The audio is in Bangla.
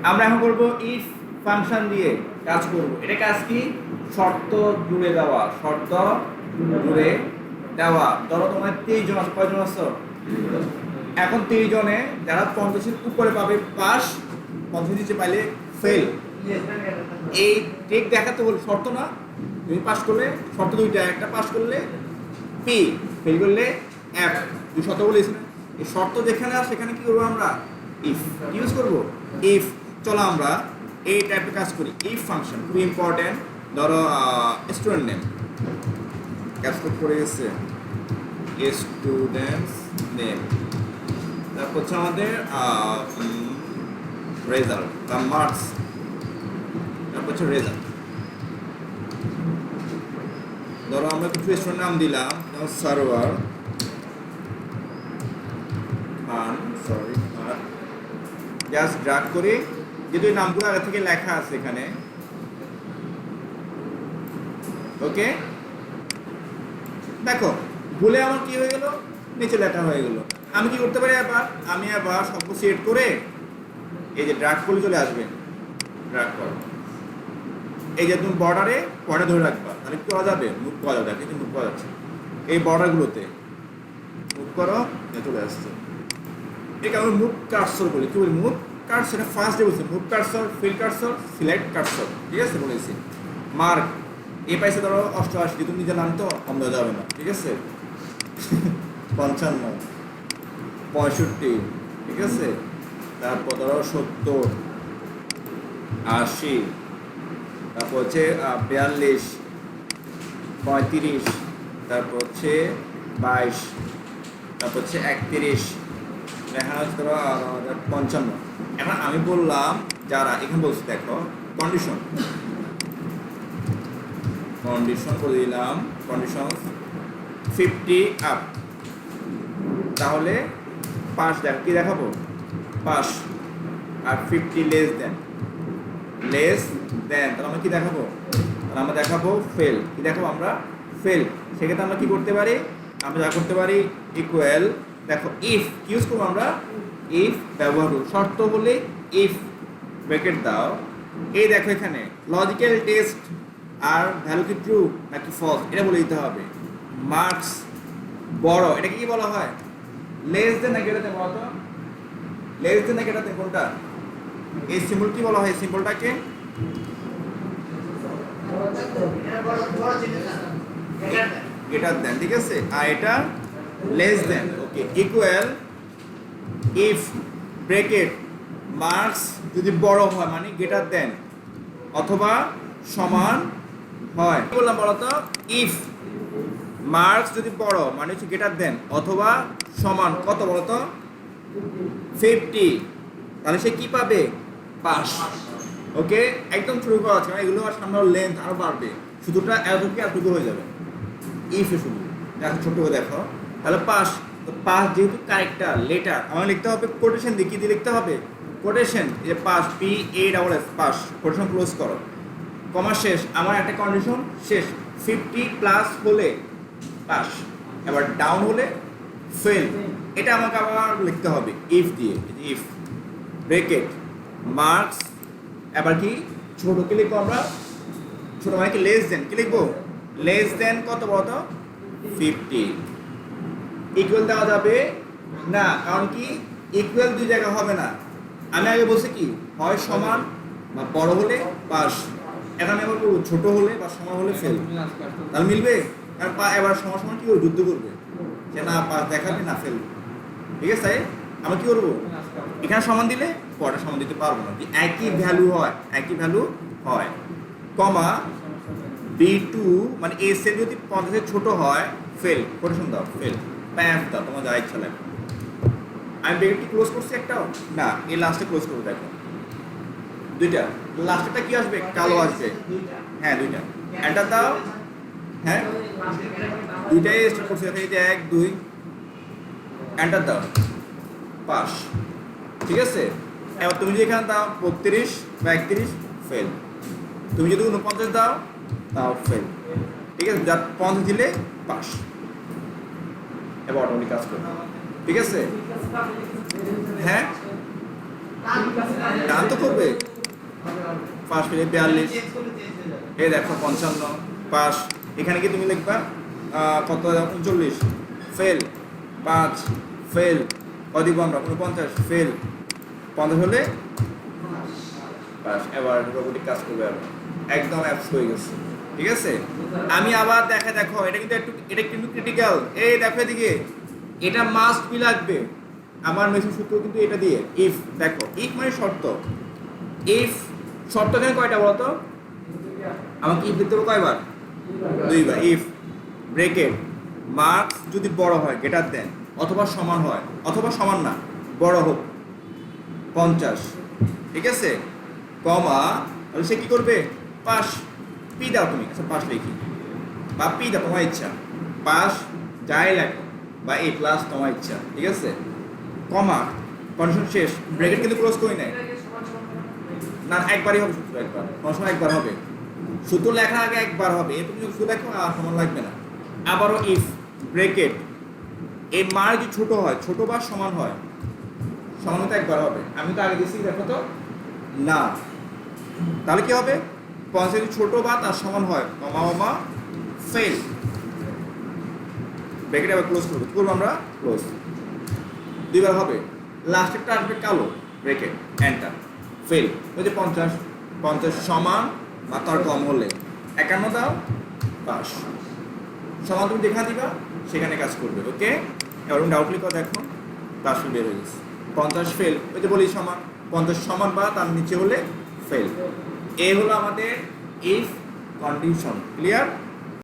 আমরা এখন করব ইফ ফাংশন দিয়ে কাজ করব। এটা কাজ কি? শর্ত জুড়ে দেওয়া, শর্ত জুড়ে দেওয়া। ধরো তোমার 23 জন আছে, কয়জন আছে? এখন 23 জনে যারা 50 এর উপরে পাবে পাস, 50 নিচে পাইলে ফেল। এই ঠিক দেখাতে বল, শর্ত না? তুমি পাস করলে শর্ত দুইটা, একটা পাস করলে পি, ফেল করলে এফ। দুই শর্ত বলেছি না? এই শর্ত যেখানে আছে সেখানে কি করবো আমরা? ইফ ইউজ করব। ইফ চলো আমরা এই টাইপের কাজ করি। ইফ ফাংশন খুব ইম্পর্টেন্ট। ধরো স্টুডেন্ট নেম, কাজ করে গেছে স্টুডেন্টস নেম, তারপর হচ্ছে আমাদের রেজাল্ট বা মার্কস, তারপর হচ্ছে রেজাল্ট। ধরো আমরা কিছু স্টুডেন্ট নাম দিলাম, যেমন সার্ভার খান, সরি খান। জাস্ট ড্র্যাগ করে, যেহেতু এই নামগুলো আগে থেকে লেখা আছে এখানে, ওকে। দেখো ভুলে আমার কি হয়ে গেল, নিচে লেখা হয়ে গেল। আমি কি করতে পারি? আমি আবার সব সিলেক্ট করে এই যে ড্র্যাগ করলে চলে আসবে, ড্র্যাগ করো। এই যে তুমি বর্ডারে ধরে রাখবা, তাহলে কি করা যাবে? মুভ করা যাবে, কিন্তু মুভ করা যাচ্ছে এই বর্ডারগুলোতে। মুভ করো, চলে আসছে। একে আমরা মুভ কার্সর বলি। কি বলি? Move cursor. এটা ফার্স্ট ডে বলছি, move cursor, fill cursor, select cursor, ঠিক আছে বলেছি। মার্ক এ পাইছে ধরো 88, তুমি নিজে নাম তো কম দেওয়া যাবে না, ঠিক আছে। 55, 65, ঠিক আছে। তারপর ধরো 70, 80, তারপর হচ্ছে 42, 35, তারপর হচ্ছে 22, তারপর হচ্ছে 31, দেখা হচ্ছে ধরো 55। এখন আমি বললাম যারা এখানে বলছি, দেখো কন্ডিশন করে দিলাম, কন্ডিশন 50 আপ, তাহলে পাস। দেখ কি দেখাবো? পাস। আর 50 লেস দেন, তাহলে আমরা কি দেখাবো? তাহলে আমরা দেখাবো ফেল। কি দেখাবো আমরা? ফেল। সেক্ষেত্রে আমরা কি করতে পারি? আমরা যা করতে পারি ইকুয়াল, দেখো ইফ ইউজ করবো আমরা, ইফ ব্যবহার করবো। শর্ত বলে ইফ ব্র্যাকেট দাও। এই দেখো এখানে লজিক্যাল টেস্ট আর ভ্যালু কি ট্রু নাকি ফলস, এটা বলে দিতে হবে। মার্কস বড়, এটাকে কি বলা হয়? লেস দেন নাকি এটাতে বলো তো? লেস দেন নাকি এটাতে, কোনটা? এই সিম্বল কি বলা হয়? সিম্বলটাকে গ্রেটার দেন, ঠিক আছে। আর এটা less than, okay. Equal if bracket marks যদি বড় হয় মানে গ্রেটার দেন অথবা সমান হয়। কি বললাম বলো তো? ইফ মার্কস যদি বড় মানে হচ্ছে গ্রেটার দেন অথবা সমান, কত বলো তো? 50, তাহলে সে কি পাবে? পাস, ওকে। একদম শুরু করা আছে, এগুলো আর সামনে লেন্থ আরো বাড়বে, শুধুটা এতটুকু হয়ে যাবে। ইফে শুধু দেখো ছোট করে দেখো, তাহলে পাস। তো পাস যেহেতু কারেক্টার লেটার, আমার লিখতে হবে কোটেশন দিয়ে। কি দিয়ে লিখতে হবে? কোটেশন, যে pass, PASS, pass. Quotation close করো, কমা শেষ। আমার একটা কন্ডিশন শেষ। 50 প্লাস হলে পাস, এবার ডাউন হলে ফেল। এটা আমাকে আবার লিখতে হবে ইফ দিয়ে। ইফ ব্র্যাকেট মার্কস, এবার কি ছোট কি লিখবো আমরা? ছোট মানে কি? Less than. কি লিখবো? লেস দেন কত বলতো? 50। ইকুয়াল দেওয়া যাবে না, কারণ কি ইকুয়াল দুই জায়গা হবে না। আমি আগে বলছি কি হয় সমান বা বড় হলে পাস, এখন আমি আবার বলবো ছোট হলে বা সমান হলে ফেল। তাহলে মিলবে? কারণ এবার সমান কি করবে? যুদ্ধ করবে যে না পাস দেখাবে না ফেল, ঠিক আছে। আমরা কি করবো? এখানে সমান দিলে পরে সমান দিতে পারবো না, একই ভ্যালু হয়। কমা B2 মানে এস এর যদি 50 ছোট হয় ফেল। কোটেশন দাও, ফেল, প্যান্ট দাও, তোমার যা ইচ্ছা লাগে। আমি ব্র্যাকেটটি ক্লোজ করছি একটাও না, এই লাস্টে ক্লোজ করবো। দেখো দুইটা, লাস্টেরটা কি আসবে? কালো আসবে। হ্যাঁ দুইটা, এন্টার দাও। হ্যাঁ দুইটাই স্টার্ট করছি, এই যে 1 2, এন্টার দাও, পাস, ঠিক আছে। এবার তুমি যদি এখানে দাও 32 বা 31 ফেল। তুমি যদি 49 দাও তাও ফেল, ঠিক আছে। যা 50 দিলে পাস। এবার অটোমেটিক কাজ করবে, ঠিক আছে। হ্যাঁ ডান তো করবে। হবে পাঁচ ফেলে 42, এই দেখো 55 পাস। এখানে কি তুমি লিখবা কত 39 ফেল, 5 ফেল, অধিক আমরা 49 ফেল, 50 হলে পাস। এবার রোবোটিক কাজ করবে আর একদম অ্যাপস হয়ে গেছে। ঠিক আছে, আমি আবার দেখো এটা কিন্তু ক্রিটিক্যাল। এই দেখো এদিকে, এটা মাস্ট বি লাগবে। আমার মেশিন সূত্র কিন্তু এটা দিয়ে ইফ, দেখো ইফ মানে শর্ত। ইফ শর্ত এখানে কয়টা বলতো? আমাকে ইফ দিতে হবে কয়বার? দুইবার। ইফ ব্রেকেট মার্কস যদি বড় হয় গ্রেটার দেন অথবা সমান হয়, অথবা সমান না বড় হোক 50, ঠিক আছে, কমা, তাহলে সে কি করবে? পাস। পি দাও তুমি, আচ্ছা পাস লিখি, বা পি দাও তোমার ইচ্ছা, পাস যাই লেখো, বা এ প্লাস তোমার ইচ্ছা। ঠিক আছে, কমা, কন্ডিশন শেষ। ব্রেকেট কিন্তু ক্লোজ করি নাই, না একবারই হবে সূত্র, একবার কোনো সময় একবার হবে সূত্র লেখা আগে একবার হবে। এ তুমি সূত্র লেখো আর সমান লাগবে না। আবারও ইফ ব্রেকেট এই মার যদি ছোট হয়, ছোট বা সমান হয়, সমান হতে একবার হবে। আমি তো আগে দিচ্ছি, দেখো তো না, তাহলে কি হবে? 50 যদি ছোট বা তার সমান হয়, কমা কমা ফেল, ব্রেকেট আবার ক্লোজ করবো, করবো আমরা ক্লোজ, দুইবার হবে। লাস্টেরটা আসবে কালো, ব্রেকেট এন্টার, ফেল। ওই যে 50 সমান বা তার কম হলে 51 দাও, পাস। সমান তুমি দেখা দিবা, সেখানে কাজ করবে। ওকে, এবার ডাউট লিখো, দেখো পাস বের হয়ে গেছে। 50 ফেল, ওই যে বলি সমান, 50 সমান বা তার নিচে হলে ফেল। এই হলো আমাদের ইফ কন্ডিশন। ক্লিয়ার?